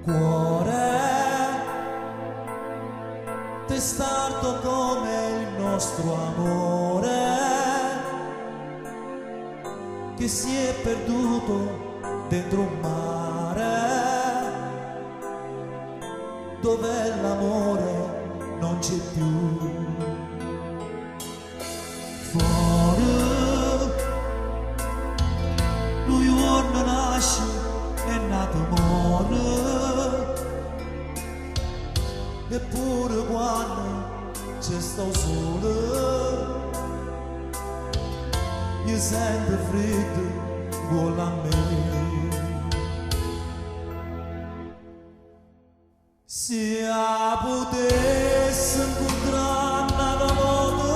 Cuore testardo come il nostro amore che si è perduto dentro un mare dove l'amore non c'è più. Fuori lui giorno nasce e nato muore, eppure quando c'è sto sole io sento freddo vuole a me. Se potesse incontrare una volta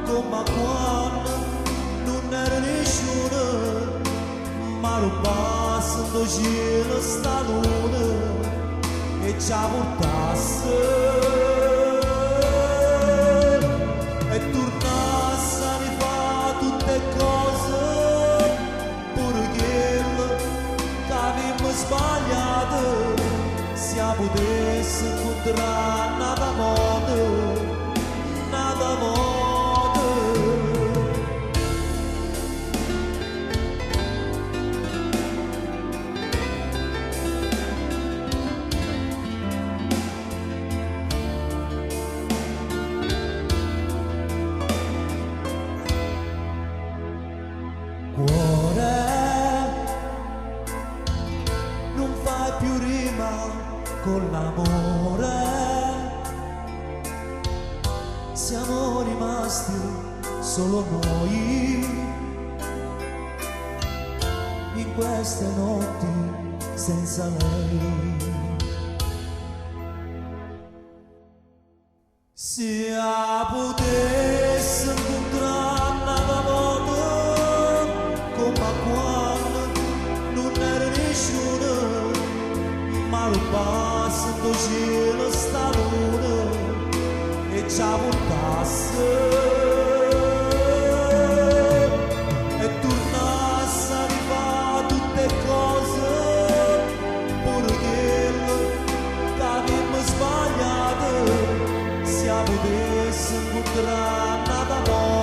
come quando non era nessuno, ma lo passa in cielo sta luna e ci portasse e tornasse a rifare tutte cose pure quelle che avevamo sbagliato. Se potesse incontrare nada volta, nada volta. Cuore, non fai più rima con l'amore, siamo rimasti solo noi in queste notti senza lei. Se potesse incontrare una volta come quando non era nessuno, ma lo passa in cielo sta luna e ci portasse e tornasse a rifare tutte cose pure quelle che avevamo sbagliato. Se potesse incontrare una volta